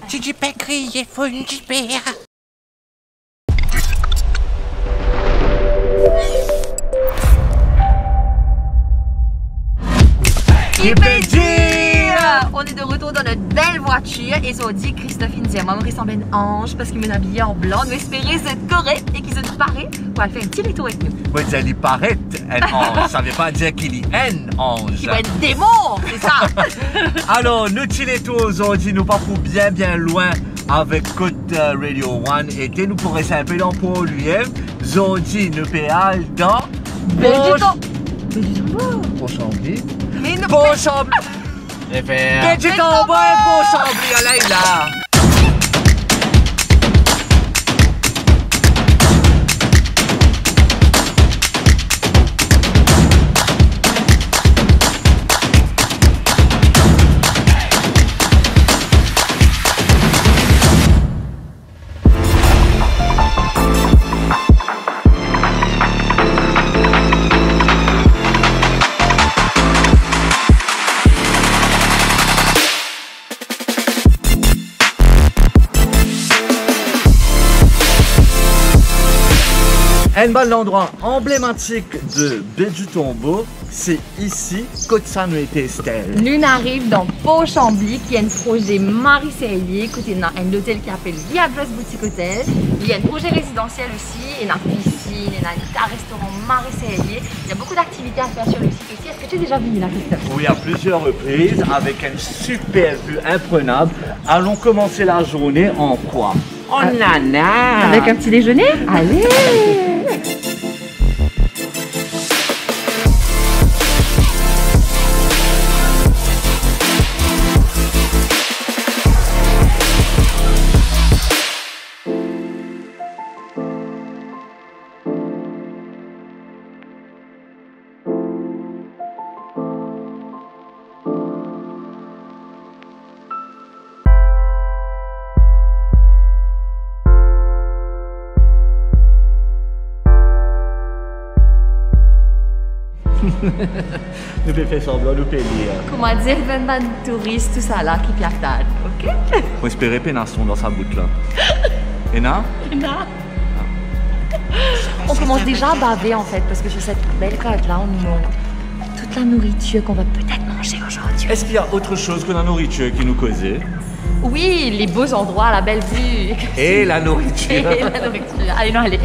Gigi Pecri et Fungibert. On est de retour dans notre belle voiture et ça dit Christophe dit à moi ressemble à un ange parce qu'il m'a habillé en blanc. Nous espérons être correct et qu'il se paraît pour aller faire un petit détour avec nous. Moi, il paraît un ange. Ça veut pas dire qu'il est un ange. Il va être démon, c'est ça. Alors, nous tous aujourd'hui, nous partons bien loin avec Côte Radio One et nous pourrons s'appeler dans pour lui-même. Aujourd'hui, nous pédalons dans Beauchambly. Beauchambly. Petit tombeau pour Chambly, allez là. Un bel endroit emblématique de Baie du Tombeau, c'est ici, Côte-Saint-Estelle. Nous arrivons dans Beauchambly, qui est un projet Marie-Célier. Écoutez, il y a un hôtel qui s'appelle The Address Boutique Hotel. Il y a un projet résidentiel aussi, il y a une piscine, il y a un restaurant Marie-Célier. Il y a beaucoup d'activités à faire sur le site aussi. Est-ce que tu es déjà venu là, Christophe? Oui, à plusieurs reprises, avec une super vue imprenable. Allons commencer la journée en quoi? En nana! Avec un petit déjeuner? Allez! Nous pouvons faire semblant, nous payer. Comment dire, 20 touristes, tout ça là, qui piafdade, ok? On espérait pénasson dans sa boucle là. Et là? On commence déjà à baver en fait, parce que sur cette belle côte là, on nous montre toute la nourriture qu'on va peut-être manger aujourd'hui. Est-ce qu'il y a autre chose que la nourriture qui nous causait? Oui, les beaux endroits, la belle vue. Et la nourriture. Et la nourriture. Allez, non, allez.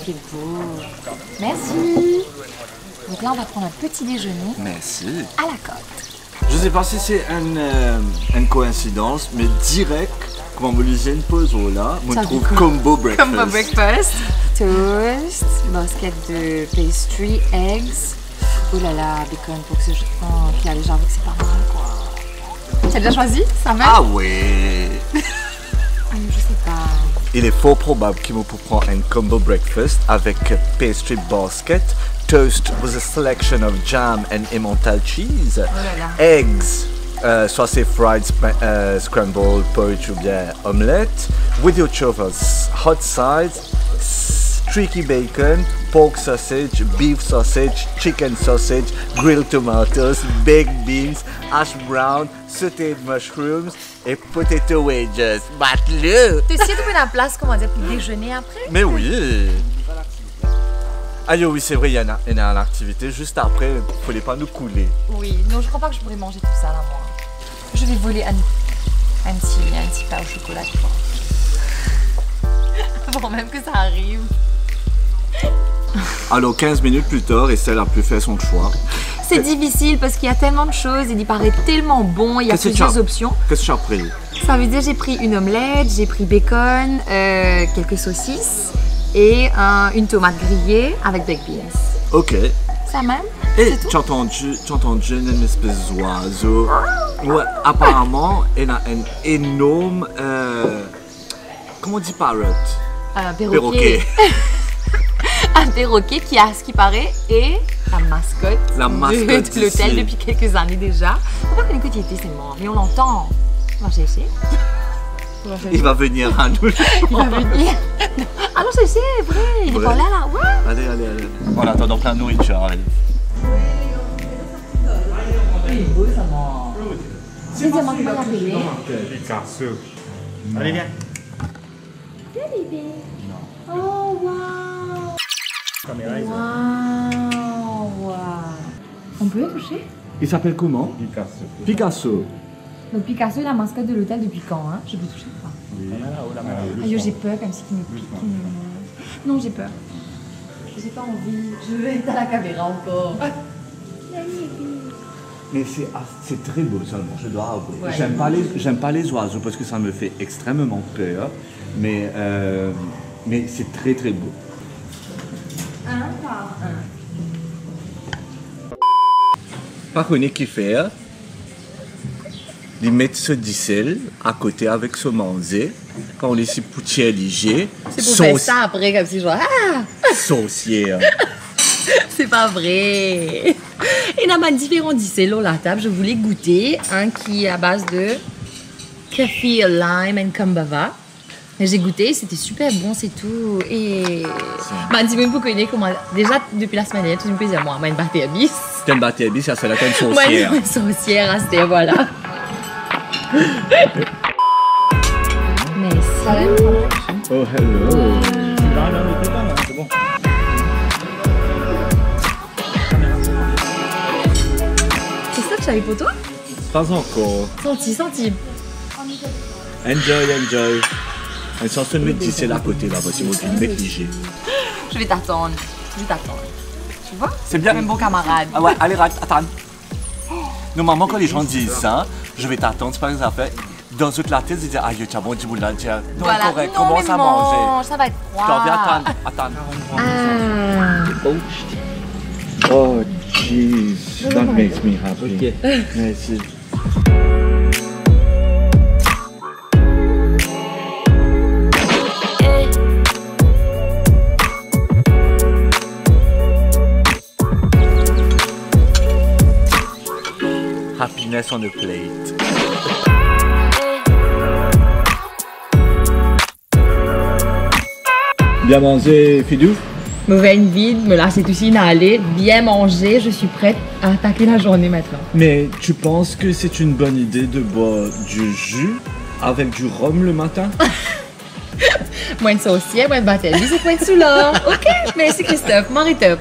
C'est beau. Merci. Donc là, on va prendre un petit déjeuner. Merci. À la côte. Je sais pas si c'est une coïncidence, mais direct, quand on me lisait une pause là, on trouve combo breakfast. Combo breakfast. Toast, basket de pastry, eggs. Oh là là, bacon pour que ce... Oh, puis allez, j'avoue que c'est pas mal, quoi. T'as déjà choisi, ça même? Ah ouais. Je sais pas. Il est fort probable qu'il me prendre un combo breakfast avec pastry basket, toast with a selection of jam and Emmental cheese, eggs, soit c'est fried, scrambled, poached ou bien omelette, with your choppers, hot sides, streaky bacon, pork sausage, beef sausage, chicken sausage, grilled tomatoes, baked beans, hash brown, sautéed mushrooms et potato wedges. Batte-le! Tu essaies de trouver la place, comment dire, pour déjeuner après? Mais oui! Ah oui, c'est vrai, il y a une activité juste après, il ne fallait pas nous couler. Oui, non, je crois pas que je pourrais manger tout ça là, moi. Je vais voler un petit pain au chocolat, je crois. Avant même que ça arrive. Alors 15 minutes plus tard, Estelle a pu faire son choix. C'est difficile parce qu'il y a tellement de choses, il y paraît tellement bon, il y a plusieurs options. Qu'est-ce que tu as pris? Ça veut dire j'ai pris une omelette, j'ai pris bacon, quelques saucisses et une tomate grillée avec baked beans. Ok. Ça même? Et tu as entendu une espèce d'oiseau? Ouais, apparemment, il a un énorme... comment on dit parrot? Un perroquet. Un perroquet qui, à ce qui paraît, est la mascotte de l'hôtel depuis quelques années déjà. Faut pas qu'on écoute, il était, c'est mort, mais on l'entend. On va chercher. Il va venir à nous. Il va venir. Ah non, c'est vrai, il est pas là, là. Ouais. Allez. On attend donc la nourriture, allez. Il est beau, ça mort. C'est comment tu vas l'appeler? Picasso. Allez, viens. Viens, bébé. Oh, wow. Wow. On peut le toucher? Il s'appelle comment? Picasso. Picasso. Donc Picasso est la mascotte de l'hôtel depuis quand, hein? Je peux toucher ou pas? Oui. Aïe, j'ai peur comme si il me pique. Non, j'ai peur. J'ai pas envie. Je vais être à la caméra encore. Mais c'est très beau seulement, je dois avouer. Ouais. J'aime pas les oiseaux parce que ça me fait extrêmement peur, mais c'est très très beau. Un par un. Par contre, qui fait, ils mettent ce dissel à côté avec ce manzé, quand on est si poutier léger. C'est pour faire ça après, comme si genre, saucier. c'est pas vrai. Il y a différents dissels à la table. Je voulais goûter un qui est à base de café, lime et kambava. J'ai goûté, c'était super bon, c'est tout. Et dis-moi pour connaître comment. Déjà, depuis la semaine dernière, tu me peux dire, moi, une batterie bis. T'as une batterie bis, ça c'est la une saucière. Moi, une saucière, c'était, voilà. Merci. Oh, hello. Non, c'est bon. C'est ça que j'avais pour toi? Pas encore. Senti. Enjoy. Un sens de mettre dissel à côté là-bas, si vous voulez négliger. Je vais t'attendre. Tu vois? C'est bien. Un bon camarade. Ah ouais, allez, attends. Normalement, quand les gens disent ça, je vais t'attendre, c'est pas des affaires. Dans toute la tête, ils disent, aïe, tu as bon du boulot, non, Voilà. correct, Non, commence mais à manger. Ça va être froid. T'en viens, attends. Oh, jeez, that makes me happy. Merci. Happiness on a plate. Bien mangé, Fidou? Mauvais vide, me lasser tout aller, bien manger, je suis prête à attaquer la journée maintenant. Mais tu penses que c'est une bonne idée de boire du jus avec du rhum le matin? Moins de saucière, moins de batterie, c'est point de sous là. Ok, merci Christophe, Marie-top.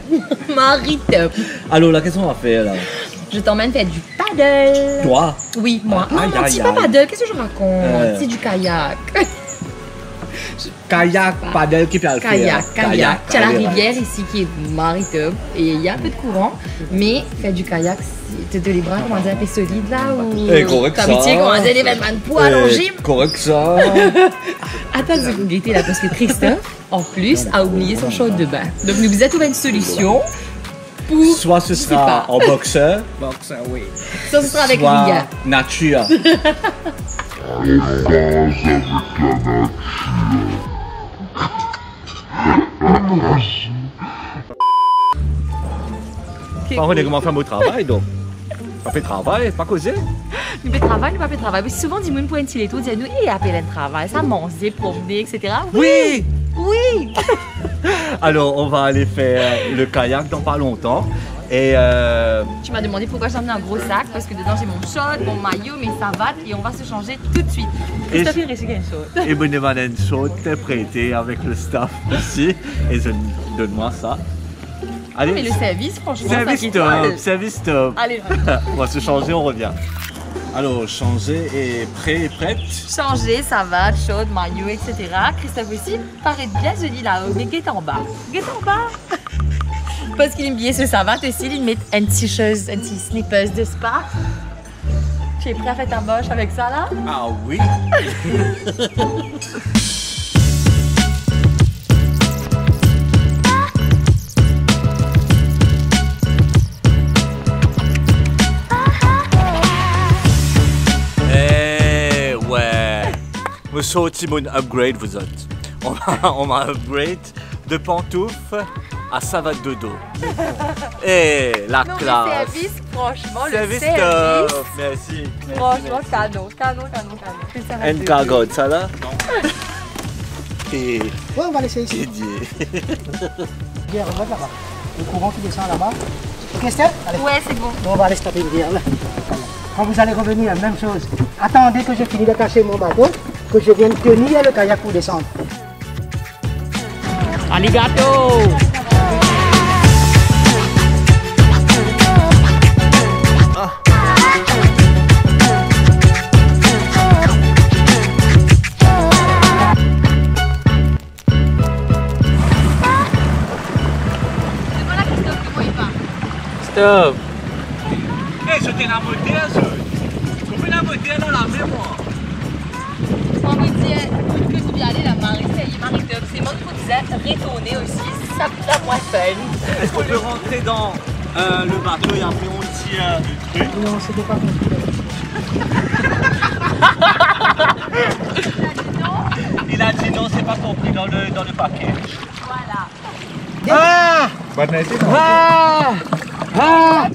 Alors là, qu'est-ce qu'on va faire là? Je t'emmène faire du paddle. Toi? Oui, moi. Aïe, Non, aïe, c'est pas aïe. paddle, qu'est-ce que je raconte? C'est du kayak. Kayak, paddle, qui peut le faire? Kayak. Tu as la rivière ici qui est Marie-top et il y a un peu de courant, mais faire du kayak, t'as les bras, comment dire, un peu solides là ou. Correct ça. T'as comment dire, les vêtements de poids allongés. Correct ça. Attends, je vais vous guetter là parce que Christophe, en plus, a oublié son short de bain. Donc, nous vous a trouvé une solution pour. Soit ce je sais sera pas. en boxeur, Oui. Soit ce sera avec soit les gars. nature. Par contre, comment faire mon travail donc? Pas fait travail, pas causer. Nous fait travail, nous pas fait travail. Mais souvent, dis-moi pour un petit tout, dis-nous, et appelle un travail, ça manger, promener, etc. Oui! Oui! Alors, on va aller faire le kayak dans pas longtemps. Et Tu m'as demandé pourquoi j'ai amené un gros sac, parce que dedans j'ai mon short, mon maillot, mes savates, et on va se changer tout de suite. Christophe, il reste quelque chose. et bonne madame chaude, t'es prêté avec le staff ici. Et donne-moi ça. Allez, Mais le service, franchement, service 5 étoiles. top, service top. Allez, On va se changer, on revient. Alors, changer et prêt et prête. changer, savate, chaude, maillot, etc. Christophe aussi, paraît bien joli là-haut, mais guette en bas. Guette en bas. Parce qu'il aime bien ce savate aussi, il met une petite chose, une petite slippers de spa. Tu es prêt à faire ta moche avec ça là? Ah oui. Eh ouais. Vous sortez mon upgrade vous autres. On m'a upgrade de pantoufles à savate de dos. Et la Non, classe. le service, franchement, le Service service. top. Merci. Franchement, canon. Un cagotte, ça là? Et Ouais, on va laisser ici. Didier. Bière, on va là-bas. Le courant qui descend là-bas. Ok, Steph? Allez. Ouais, c'est bon. On va aller se taper une bière là. Quand vous allez revenir, même chose. Attendez que j'ai fini de cacher mon bateau, que je vienne tenir le kayak pour descendre. Arigato! Voilà, Christophe, comment il va? Stop! Hey, je t'ai la modèle, je fais la modèle dans la mémoire. On me dit que tu viens aller la Marie-Sélie, Marie-Top. C'est moi qui disais retourner aussi, ça peut moins fun. Est-ce qu'on peut rentrer dans le bateau et après on tire le truc? Non, c'était pas possible. Il a dit non, c'est pas compris dans le paquet. Voilà. Ah! Bonne année, Ah! Ah!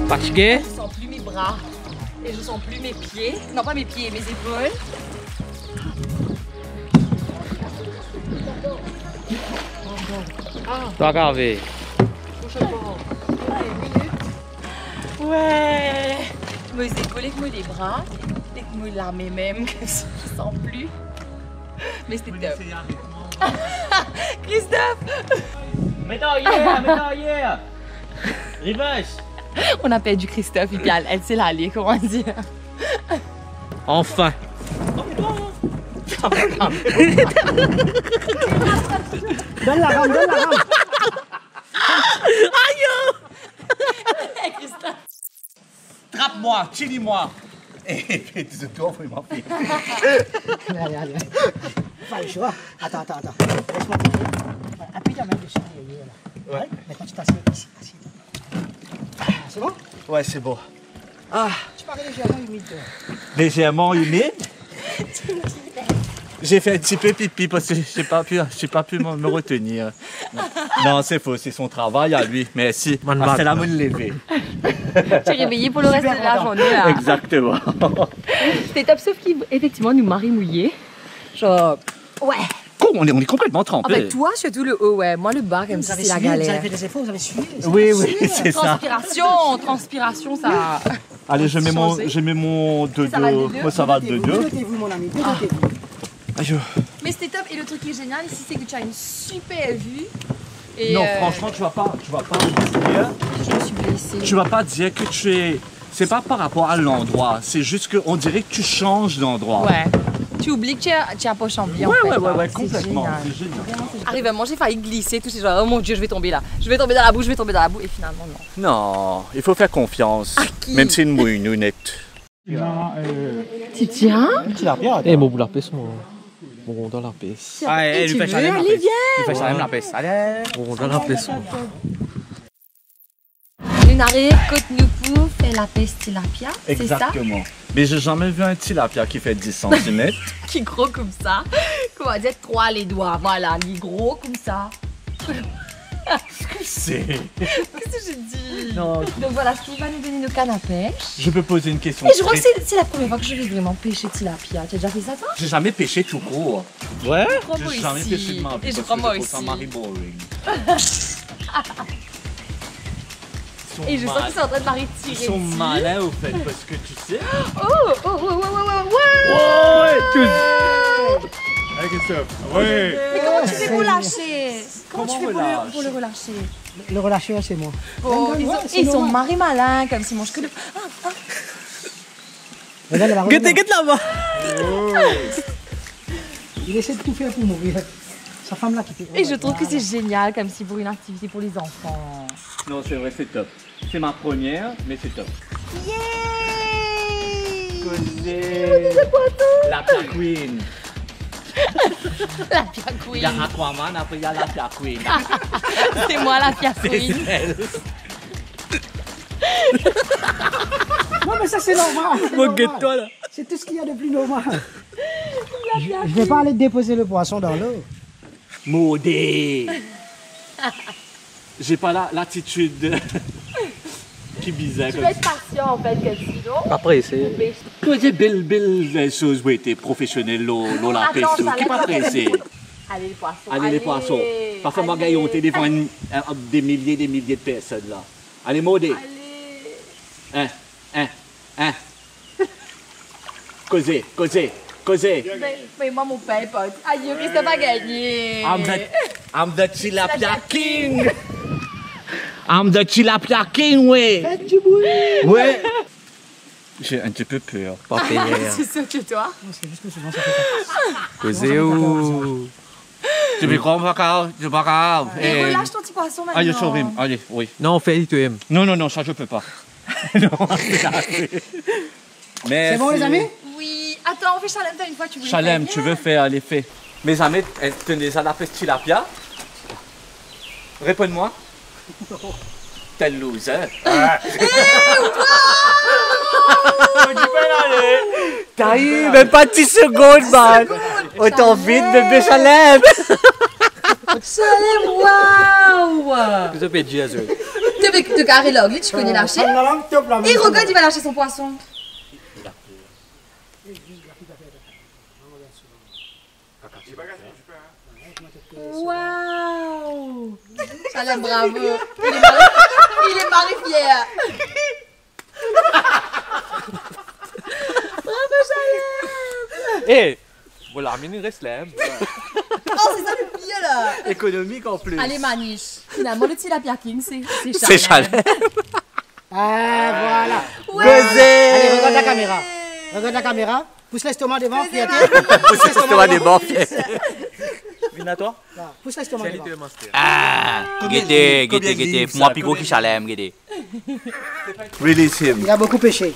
Fatigué? Je sens plus mes bras et je sens plus mes pieds. Non, pas mes pieds, mes épaules. Toi, Garvey. Ouais. Mes épaules avec mes bras, avec mes larmes même que je sens plus. Mais c'était top. Christophe, Mets-toi hier! Reverse! on a perdu Christophe et puis elle sait l'aller, comment dire. Enfin! Donne la rame, donne la rame. Hey, Christophe. Trappe-moi, chili-moi. Et puis tu te trouves, il m'en fait. Allez, allez. Pas le choix. Attends. Laisse-moi t'aider. Appuie ta main dessus. Là. Ouais. Maintenant, tu t'assieds ici. C'est bon? Ouais, c'est bon. Tu parais légèrement humide. Légèrement humide. J'ai fait un petit peu pipi parce que je n'ai pas pu me retenir. Non, c'est faux, c'est son travail à lui. Mais si, c'est la main levée. Tu es réveillé pour le reste de la journée là. Exactement. C'était top, sauf qu'effectivement, nous marie mouillés. Genre, ouais. On est complètement En trempés. fait, toi, surtout le haut, ouais. Moi, le bas, comme Vous si avez c'est la suivi, vous avez galère. fait des efforts, vous avez suivi. Oui, c'est ça. Transpiration, ça. Allez, je mets mon dodo. Ça va de deux. Moi, ça va de deux. Dégoûtez-vous, mon ami, dégoûtez-vous. Aïe. Mais c'était top. Et le truc qui est génial ici, c'est que tu as une super vue. Et Non, franchement, tu vas pas dire. je me suis blessée. Tu vas pas dire que tu es. C'est pas par rapport à l'endroit. C'est juste qu'on dirait que tu changes d'endroit. Ouais. Tu oublies que tu as pas chambé. Ouais, en fait, là. ouais, C'est complètement. génial. C'est génial. Arrive à manger, j'ai failli glisser, tout ces genre, oh mon dieu, je vais tomber là. Je vais tomber dans la boue, et finalement, non. Non, il faut faire confiance. qui? Même si une mouille, nous net. Tu tiens? Eh, mon bout la peste, moi. Bon, dans la peste. Allez, lui fais ça, la peste. Lui fais ça, la peste. Allez! Bon, dans la peste, moi. Une arrive, côte nous pour faire la peste tilapia, c'est ça? Exactement. Mais j'ai jamais vu un tilapia qui fait 10 cm. Qui est gros comme ça. Comment dire, 3 les doigts, voilà, il est gros comme ça. Qu'est-ce que c'est? Qu'est-ce que j'ai dit? Non. Donc voilà, Steve va nous donner nos cannes à pêche. Je peux poser une question. Et je crois que c'est la première fois que je vais vraiment pêcher tilapia. Tu as déjà fait ça, toi? J'ai jamais pêché tout court. Ouais? Crois-moi J'ai jamais ici. pêché de ma vie. Et je parce crois que moi trouve ça aussi. Marie boring. Et je sens qu'ils sont en train de m'arrêter. Ils sont malins au fait parce que tu sais. Ouais, tous. Ouais. Mais comment tu fais pour lâcher? Comment tu fais on relâche? pour le relâcher? Le relâcheur, c'est moi. Oh, ils sont marrés malins, comme s'ils mangent que de... Regarde là-bas. Guette là-bas. Il essaie de tout faire pour mourir. Sa femme là qui fait. Et je trouve que c'est génial, comme si pour une activité pour les enfants. Non, c'est vrai, c'est top. C'est ma première, mais c'est top. La Pia Queen. La Pia Il y a Queen. Aquaman, après il y a la Pia Queen. C'est moi la Pia Queen. Non, mais ça, c'est normal. c'est Moi, normal. guette-toi là. C'est tout ce qu'il y a de plus normal. Je vais pas aller déposer le poisson dans l'eau. Maudit. J'ai pas l'attitude qui bizarre Tu comme peux être patient en fait, Cathy, non? Après, c'est. ça. C'est Bill, les choses où était professionnel, l'eau la pêche, Attends, ça qui pas laisse- pressé. Allez, les poissons. Allez les poissons. Parfois, moi, gars, on était devant des milliers de personnes là. Allez, Maudit. Allez. Causez. Mais moi, mon père, pote. Aïe, Christophe a gagné. I'm the Tilapia King. I'm the Tilapia King, ouais. Faites du bruit. Ouais. J'ai un petit peu peur. Pas payé. C'est sûr que toi. C'est juste que souvent ça fait Causez où? Tu me crois pas grave. Et relâche ton petit poisson maintenant. Allez, sur him. Allez, oui. Non, fais du M. Non, ça je peux pas. Non, c'est assez. Mais C'est bon, les amis? Oui. Attends, on fait Chalem une fois, tu voulais Chalem, faire. tu veux faire, allez, fais. Mes amis, tu déjà la pêche tilapia? Réponds-moi. T'es loser. T'as eu même pas 10 secondes, man. Autant vite, bébé Chalem. Chalem, waouh! Vous avez dit à eux. Tu carré là, tu connais lâcher. Et regarde, il va lâcher son poisson. Waouh! Chalem, bravo. Il est marré fier. Bravo, Chalem. Eh! Voilà, il reste là. Oh, c'est ça le pire là. Économique en plus. Allez, Maniche. Finalement, le Tilapia King, c'est Chalem. C'est Chalem. Ah, voilà. Causez. Allez, regarde la caméra. Regarde la caméra. Pousse l'estomac devant, fierté. Pousse l'estomac devant. Viens à toi. Pousse l'estomac devant. Guettez, moi plus gros qui Chalem, guettez. Release him. Il a beaucoup pêché.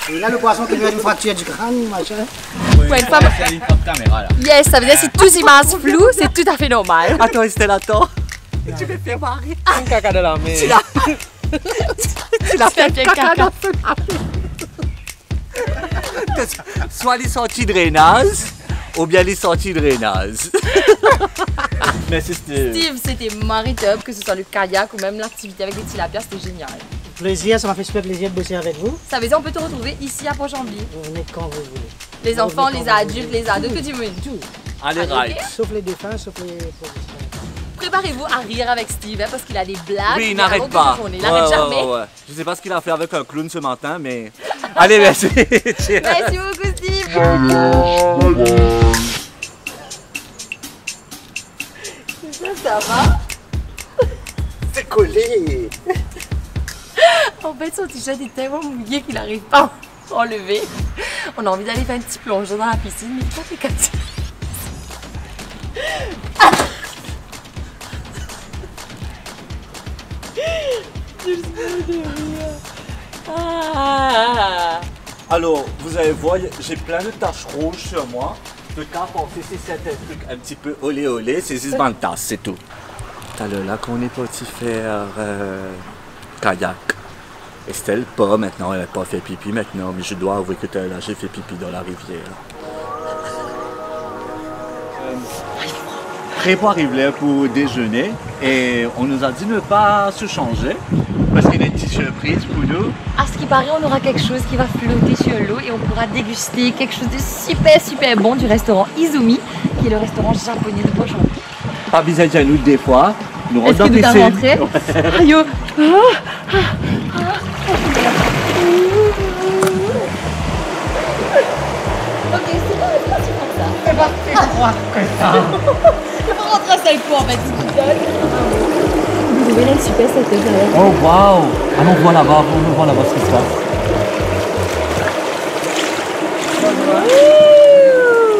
Et là, le poisson qui vient d'une fracture du crâne, machin. Ouais, une fois, C'est une forte caméra là. yes, ça veut dire que si toutes images floues, c'est tout à fait normal. Attends, Estelle, attends. Un caca de la main. Tu l'as fait bien caca. Soit les sorties de drainage, ou bien les sorties de drainage. Mais c'est Steve, c'était marré top, que ce soit le kayak ou même l'activité avec les tilapias, c'était génial. Plaisir, ça m'a fait super plaisir de bosser avec vous. Ça veut dire on peut te retrouver ici à Port-Chambly. Vous venez quand vous voulez. Les enfants, les adultes, les ados, que tu veux. Tout. Allez, right. Sauf les défunts, sauf les professionnels. Préparez-vous à rire avec Steve, hein, parce qu'il a des blagues. Oui, il mais à n'arrête longueur de pas. journée. Il n'arrête jamais. Ouais. Je sais pas ce qu'il a fait avec un clown ce matin, mais. Allez, merci. Merci beaucoup, Steve. Ça va? C'est collé. En fait, son t-shirt est tellement mouillé qu'il n'arrive pas à enlever. On a envie d'aller faire un petit plongeon dans la piscine, mais pas les quatre. Ah. Alors, vous allez voir, j'ai plein de taches rouges sur moi. Le cas pensé, c'est un truc un petit peu olé olé, c'est juste dans le tasse, c'est tout. T'as le lac qu'on est parti faire kayak. Estelle, pas maintenant, elle n'a pas fait pipi maintenant, mais je dois avouer que là, j'ai fait pipi dans la rivière. prêt pour arriver pour déjeuner et on nous a dit de ne pas se changer parce qu'il y a une petite surprise pour nous. À ce qui paraît, on aura quelque chose qui va flotter sur l'eau et on pourra déguster quelque chose de super bon du restaurant Izumi, qui est le restaurant japonais de Pau-Chambly. Pas besoin de nous des fois. Nous Est-ce que nous t'as rentré? Aïe, oh. Ok, c'est parti pour ça. C'est parti, je crois que ça. Je vais rentrer à 5 coups en fait, si tu donnes. Vous voyez là, super cette derrière. Oh waouh! Allons voir là-bas, ce qui se passe.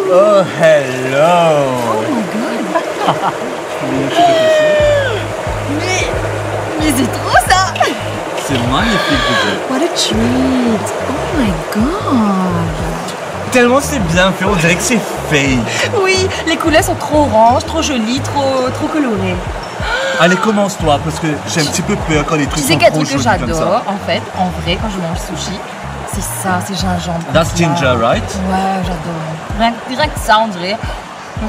Oh hello! Mais c'est trop ça! C'est magnifique, vous What a treat! Oh my god! Tellement c'est bien fait, on dirait que c'est fake. Oui, les couleurs sont trop oranges, trop jolies, trop colorées. Allez, commence-toi, parce que j'ai un petit peu peur quand les trucs Tu sais sont quel trop truc que jolis comme j'adore, ça. en fait, en vrai, quand je mange sushi, c'est ça, c'est gingembre. That's Là. ginger, right? Ouais, j'adore. Rien que ça, on dirait.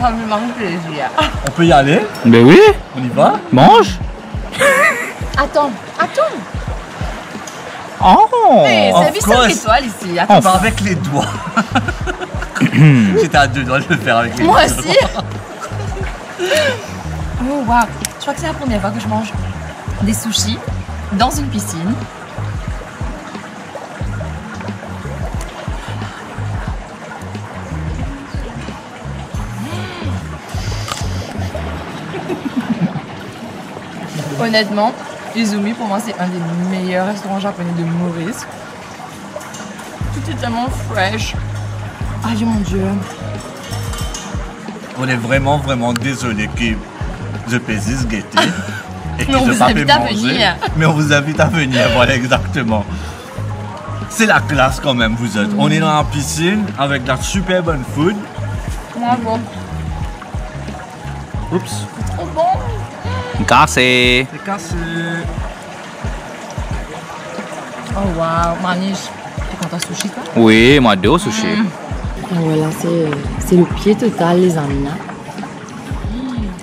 Ça me fait plaisir. On peut y aller? Ben oui, On y va? mange. Attends. Oh. Hey, of c'est vu course. 5 étoiles ici. On Attends. va avec les doigts. J'étais à 2 doigts de le faire avec les Moi doigts. aussi. Oh waouh. Je crois que c'est la première fois que je mange des sushis dans une piscine. Honnêtement, Izumi pour moi c'est un des meilleurs restaurants japonais de Maurice. Tout est tellement fresh. Aïe mon dieu. On est vraiment désolé que The Pésis gâté et Mais on qu'ils vous n'ont pas fait invite à manger. venir. Mais on vous invite à venir, voilà exactement. C'est la classe quand même, vous êtes. On est dans la piscine avec de la super bonne food. Bravo. Oups. Trop bon. Cassé. C'est cassé. Oh waouh, Manish. Tu comptes un sushi toi? Oui, moi deux sushi. Voilà, c'est le pied total, les amis. Hein.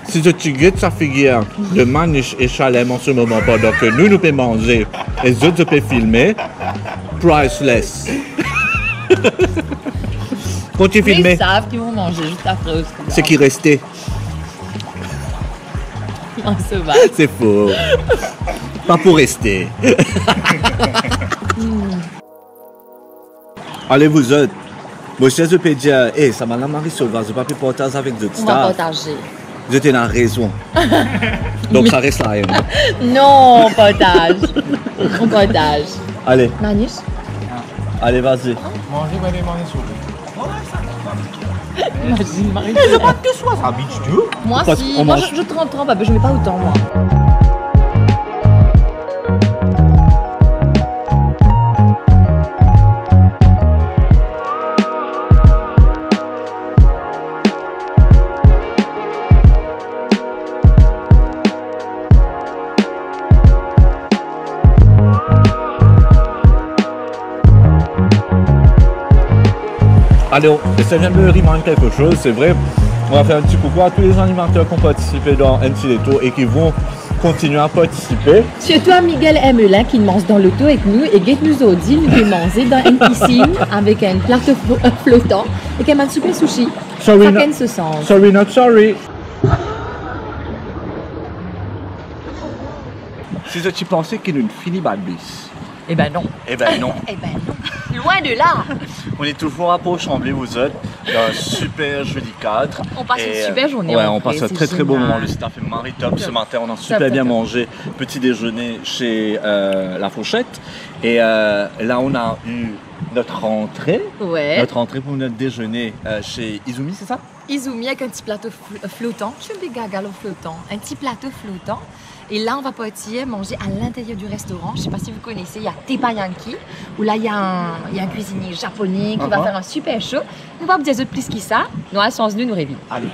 Si tu guettes sa figure de Manish et Chalem en ce moment pendant que nous pouvons manger et les autres peuvent filmer, priceless. Continue Mais filmer. ils savent qu'ils vont manger juste après aussi. Ce qui restait, On se va. c'est faux. Pas pour rester. Allez vous autres. Moi je peux dire, hey, ça m'a la Marie Sauvage, je ne vais pas partager avec d'autres On va stars. partager. Vous êtes dans raison. Donc ça reste là. Hein. Non, on partage. On partage. Allez, Manish? allez, vas-y. Manger, va aller manger sur Imagine, Marie. Moi, Parce si. qu'on Moi, mange. je trempe, je mets pas autant, moi. Allez, ça vient de me reminder quelque chose, c'est vrai. On va faire un petit coucou à tous les animateurs qui ont participé dans Antileto et qui vont continuer à participer. Surtout à Miguel Emelin qui mange dans l'auto avec nous et Gate nous a dit nous manger dans une piscine avec un plateau flottant et qu'elle m'a super sushi. Sorry, Chacun se sent. Sorry, not sorry. Si tu pensais qu'il ne finit pas le bus. Eh ben non. Eh ben non. Eh ben non. Loin de là. On est toujours à Pau-Chambly, vous êtes. Dans un super joli cadre. On passe Et, une super journée. Ouais, en on vrai, passe un c'est très beau génial. moment. Le staff est Marie top ce matin. On a super top, bien top. mangé. Petit déjeuner chez La Fourchette. Et là, on a eu notre rentrée. Ouais. Notre entrée pour notre déjeuner chez Izumi, c'est ça? Izumi avec un petit plateau flottant. Je fais des gagalos flottants. Un petit plateau flottant. Et là, on va partir manger à l'intérieur du restaurant. Je ne sais pas si vous connaissez, il y a Teppanyaki, où là, il y a un cuisinier japonais qui va faire un super show. Nous va vous dire plus que ça. Nous, à sens nous réveillons. Allez.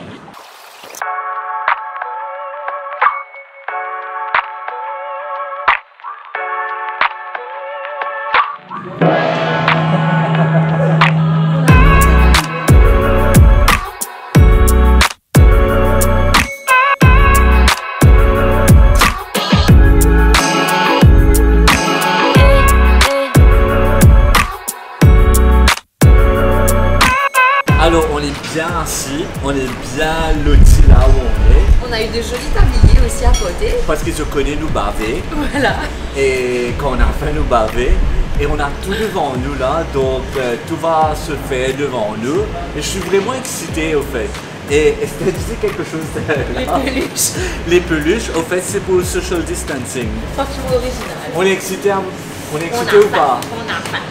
on est. On a eu de jolis tabliers aussi à côté. Parce qu'ils se connaissent nous baver. Voilà. Et quand on a fait nous baver, et on a tout devant nous là, donc tout va se faire devant nous. Et je suis vraiment excité au fait. Et Estelle disait quelque chose là. Les peluches. Les peluches, au fait, c'est pour le social distancing. Franchement original. On est excité, On a ou pas? faim. On a faim.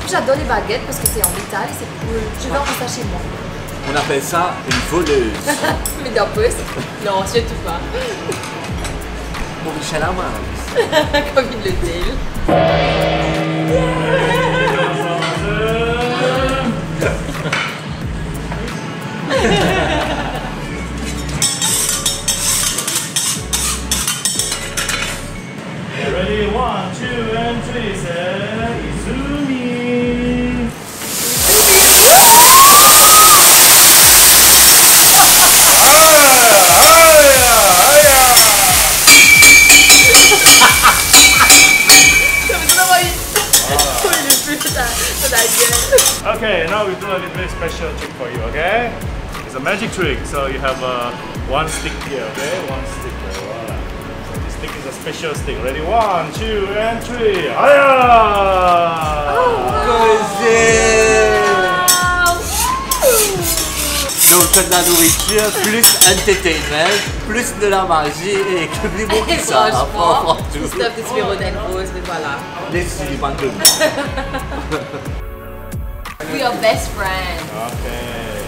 J'adore les baguettes parce que c'est en métal et c'est cool. Je vais en faire ça chez moi. On appelle ça une voleuse. Mais d'un peu, non, surtout pas. Pour Michel Amaz. Comme il le dit. Ready, 1, 2, and 3, say Izumi. Okay, now we do a little bit special trick for you, okay? It's a magic trick, so you have one stick here, okay? One stick here, voila. So this stick is a special stick. Ready? 1, 2, and 3. Donc de la nourriture, plus entertainment, plus de la magie et que des mots qui sortent. Franchement, Christophe de Spironel Rose, mais voilà. Les suivants de We are best friends. Okay.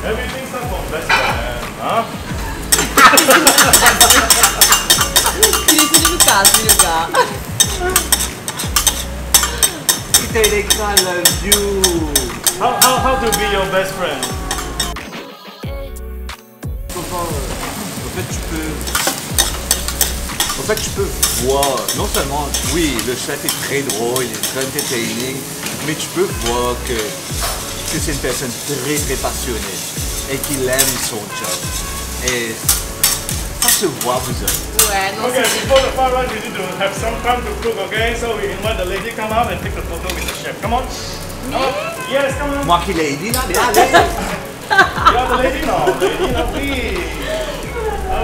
Everything's up for best friend, huh? Tu nous casses, le gars. I love you. How to be your best friend? En fait, tu peux voir, non seulement, oui, le chef est très drôle, il est très entertaining, mais tu peux voir que c'est une personne très très passionnée et qu'il aime son job. Et ça se voit, vous autres. Ouais, non, Okay, c'est... before the fire run, we need to have some time to cook, okay? So we invite the lady come out and take the photo with the chef. Come on. Come on. Yes, come on. Moi qui l'ai dit, là, allez. You are the lady now. Lady now, please.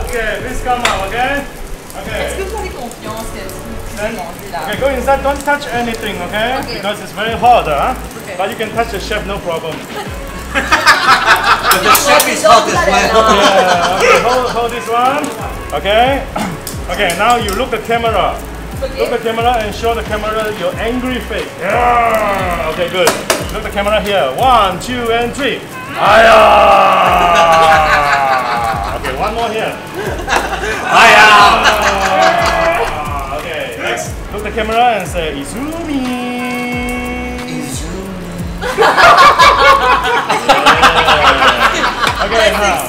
Okay, please come out, okay? Est-ce Okay. que vous avez confiance que tu peux manger là? Okay, go inside. Don't touch anything, okay? Okay. Because it's very hot, huh? Okay. But you can touch the chef, no problem. The chef is hot as well. Yeah, okay, hold this one. Okay. Okay, now you look the camera. Look the camera and show the camera your angry face. Yeah. Okay, good. Look the camera here. 1, 2, and 3. Aya. Okay, one more here. Aya. Okay, next. Look the camera and say Izumi. Yeah. Okay, now.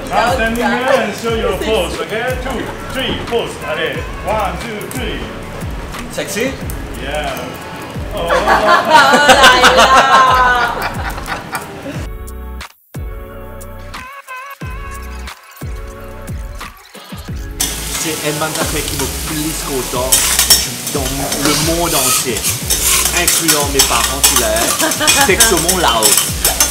Now standing here and show your pose, okay? 2, 3, pose. Allez, 1, 2, 3. Sexy? Yeah. Oh. C'est une bande d'affaires qui me plus qu'autant dans le monde entier, incluant mes parents qui l'aiment. C'est que ce monde là-haut.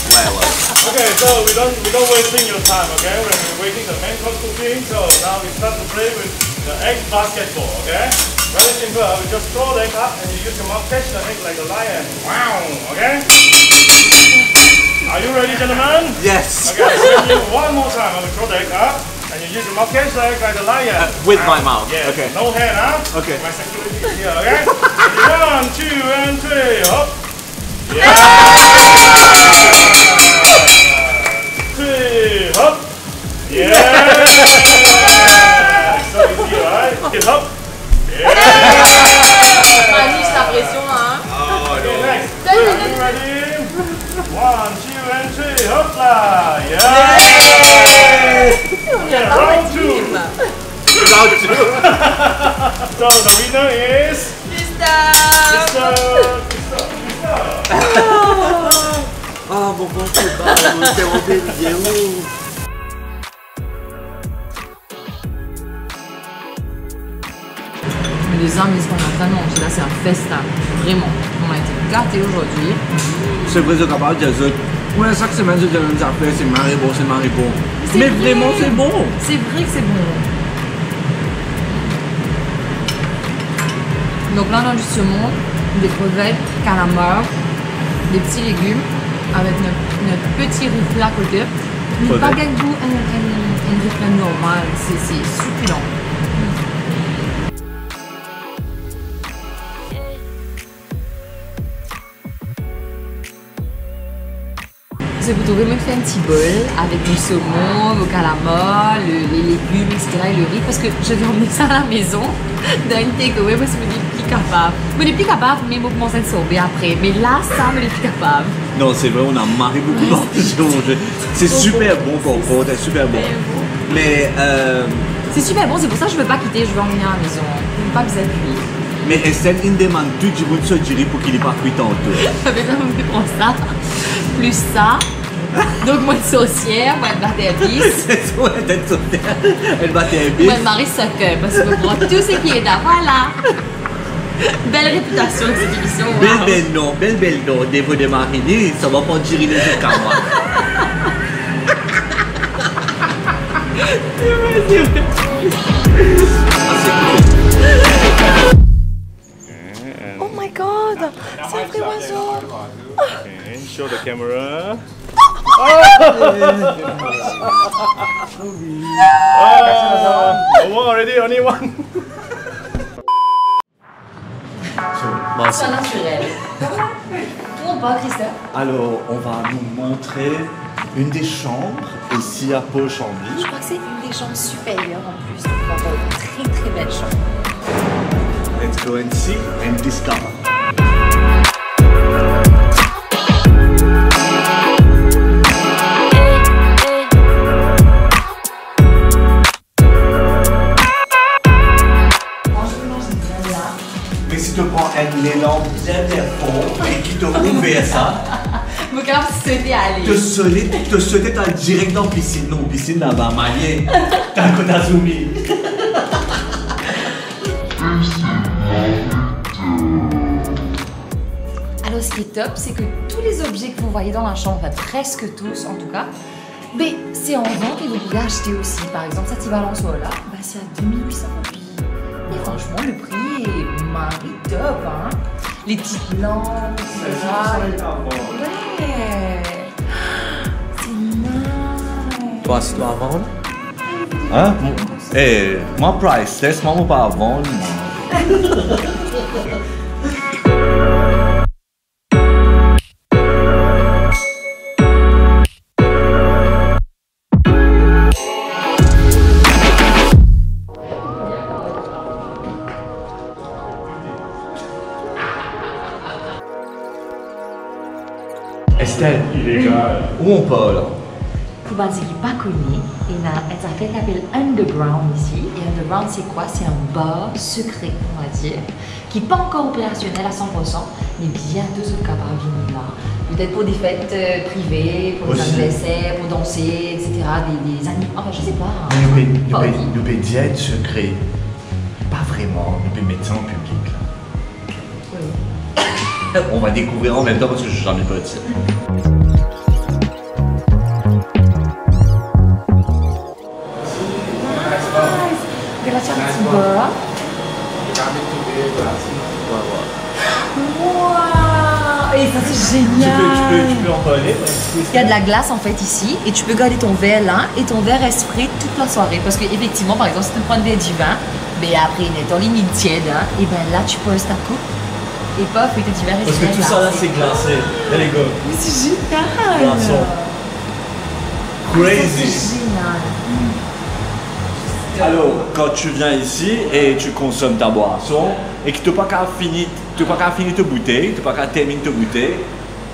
Ouais, ouais. Okay, so we don't wasting your time, okay? We're waiting the main course cooking, so now we start to play with the egg basketball, okay? Very simple. We just throw the egg up and you use your mouth catch the egg like a lion. Wow, okay? Are you ready, gentlemen? Yes. Okay, I'll you one more time. I will throw the egg up and you use your mouth catch the egg like a lion. With my mouth. Yeah. Okay. No hand, huh? Okay. My security is here, okay? 1, 2, and 3. Hop. Yeah. 3. Hop. Yeah. So easy, right? Get up. Yeah. Maniche la pression, hein? Okay, next. Are you ready? 1, 2, and 3. Hop là. Yeah. Okay, round 2. Round 2. So the winner is Christophe. Ah, mon bon, c'est bas, c'est Robin Guéraud. Les amis sont en train de manger là, c'est un festin. Vraiment. On a été gâtés aujourd'hui. C'est vrai, je capable de dire, ouais, chaque semaine, je dis la même affaire, c'est Maribor, c'est Maribor. Mais vraiment, c'est bon. C'est vrai que c'est bon. Donc là, on a du saumon, des crevettes, calamars, des petits légumes avec notre petit rifle à côté. Mais pas un goût, un rifle normal, c'est succulent. Vous pouvez me faire un petit bol avec du saumon, vos calamars, les légumes, etc. et le riz parce que je vais emmener ça à la maison dans une takeaway parce que je me dis plus capable. Je me dis plus capable, mais je vais commencer à le sorber après. Mais là, ça me dit plus capable. Non, c'est vrai, on a marré beaucoup d'anges. C'est super bon, Coco, c'est super bon. Mais c'est super bon, c'est pour ça que je ne veux pas quitter, je veux emmener à la maison. Je ne veux pas que vous êtes cuit. Mais Estelle, il demande tout du bout de ce dirait pour qu'il n'est pas cuit tantôt. Mais ça me prend ça, plus ça. Donc, moi, sorcière, moi, batterie. C'est toi, d'être sorcière. Elle battait un bif. Moi, Marie Soccer, parce que pour tout ce qui est là, voilà. Belle réputation de cette émission. Wow. Belle non, dévot de Marini, ça va pas tirer les yeux comme moi. Oh my god, c'est un vrai oiseau. Okay, show the camera. One already, only one. C'est naturel. Comment pas, Christophe? Alors, on va nous montrer une des chambres ici à Pau-Chambly. Je crois que c'est une des chambres supérieures en plus. Donc, on va avoir une très très belle chambre. Let's go and see and discover. Mais si tu prends un élan bien fort et qui te roule vers ça, Mon cœur se fait aller. te sauter dans direct dans la piscine. Non, piscine là-bas, marié. T'as un côté Azumi. Alors, ce qui est top, c'est que tous les objets que vous voyez dans la chambre, enfin presque tous en tout cas, ben, c'est en vente et vous pouvez acheter aussi. Par exemple, cette balançoire-là, ben, c'est à 2800 roupies. Et franchement, le prix est Marie top, hein. Les petites lampes, etc. Ouais. C'est nice. Toi, c'est toi à vendre? Hein? Eh, moi priceless, moi pas à vendre. Estelle, où on parle là? Pour base qui n'est pas connu, elle a fait appel Underground ici. Et Underground, c'est quoi? C'est un bar secret, on va dire, qui n'est pas encore opérationnel à 100%, mais bientôt ce capable de venir là. Peut-être pour des fêtes privées, pour des anniversaires, pour danser, etc. Des animaux. Enfin, je sais pas. Nous pouvons dire secret. Pas vraiment, nous pouvons mettre ça en public là. Oui. On va découvrir en même temps parce que j'en ai pas de ça. Grazie a Tiba. Wow! Et ça c'est génial! Tu peux en parler? Il y a de la glace en fait ici et tu peux garder ton verre là et ton verre reste frais toute la soirée parce que effectivement par exemple si tu prends un verre du vin, ben après il est en ligne tiède hein, et ben là tu poses ta coupe et paf et tu verre parce que tout ça là c'est glacé. Là les gars. Mais c'est génial! Glaçon. Crazy! C'est génial! Alors, quand tu viens ici et tu consommes ta boisson et que tu n'as pas qu'à finir ta bouteille, tu n'as pas qu'à terminer ta bouteille,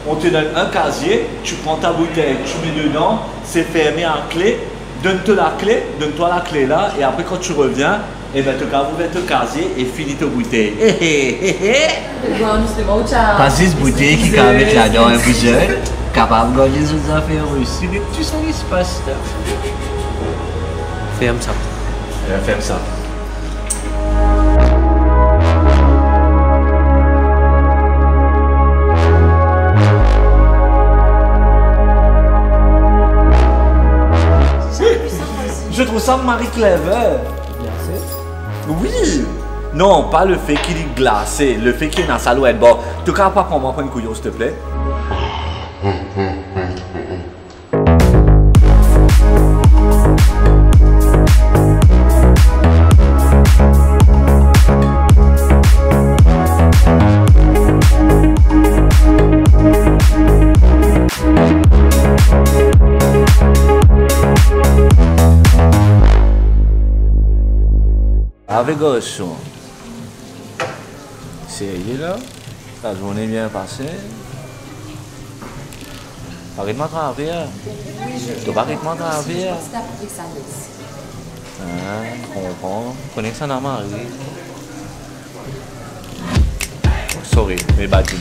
on te donne un casier, tu prends ta bouteille, tu mets dedans, c'est fermé en clé, donne-toi la clé là et après quand tu reviens, et ben tu as ouvert ton casier et finis ta bouteille. Pas cette bouteille qui est avec là-dedans un peu jeune, capable de gagner les autres affaires aussi, mais tu sais ce qui se passe là. Ferme ça. Elle va faire ça. Je trouve ça Marie clever. Oui. Non, pas le fait qu'il est glacé, le fait qu'il est dans sa salouette. Bon, tu cas pas prendre une couillon, s'il te plaît. Avec gauche. C'est là. La journée bien passée. Arrête-moi de travers. Tu vas arrêter-moi de travers. Ah, je comprends. Connais ça normal. Sorry, mais bâti.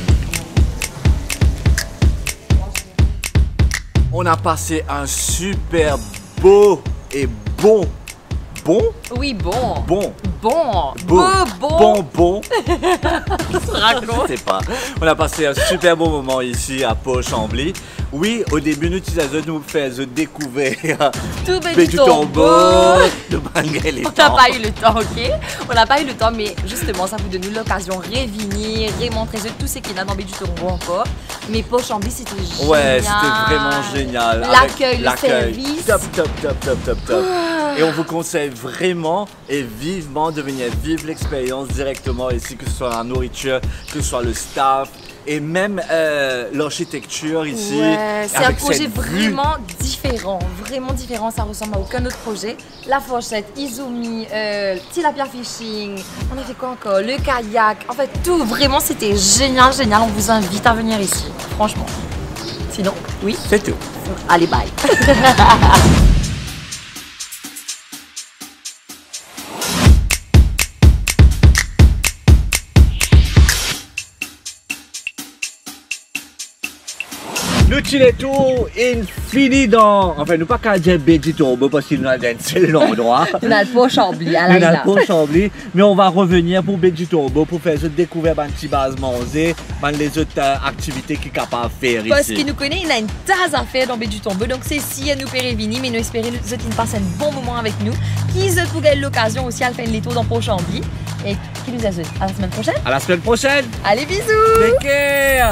On a passé un super beau et bon. Bon? Oui, bon. Bon. Bon. Bon. Raconte. Je sais pas. On a passé un super beau moment ici à Pau-Chambly. Oui, au début, nous nous faisions découvrir tout du tombeau. De Bangay les On n'a pas eu le temps, ok? On n'a pas eu le temps, mais justement, ça vous donne l'occasion de revenir, remontrer tout ce qu'il y a dans du tombeau encore. Mais Pau-Chambly, c'était génial. Ouais, c'était vraiment génial. L'accueil, le service. Top. Et on vous conseille vraiment et vivement de venir vivre l'expérience directement ici, que ce soit la nourriture, que ce soit le staff et même l'architecture ici. Ouais, c'est un projet vraiment différent, ça ressemble à aucun autre projet. La fourchette, Izumi, tilapia fishing, on a fait quoi encore? Le kayak, en fait tout, vraiment c'était génial, on vous invite à venir ici, franchement. Sinon, oui. C'est tout. Allez, bye. Le Chileto infini dans. Enfin, nous pas qu'à dire Béji Tombeau parce qu'il nous a un seul endroit. On a le Pau-Chambly à On a la le Pau-Chambly, mais on va revenir pour Béji Tombeau pour faire cette découverte de petits bases manger, les autres activités qu'il est capable de faire ici. Parce qu'il nous connaît, il a une tasse à faire dans Béji Tombeau, donc c'est si à nous pérévini, mais nous espérons que vous passez un bon moment avec nous, qu'ils vous gagnent l'occasion aussi à faire une tour dans Pau-Chambly. Et qui nous a dit à la semaine prochaine. À la semaine prochaine. Allez, bisous. Take care.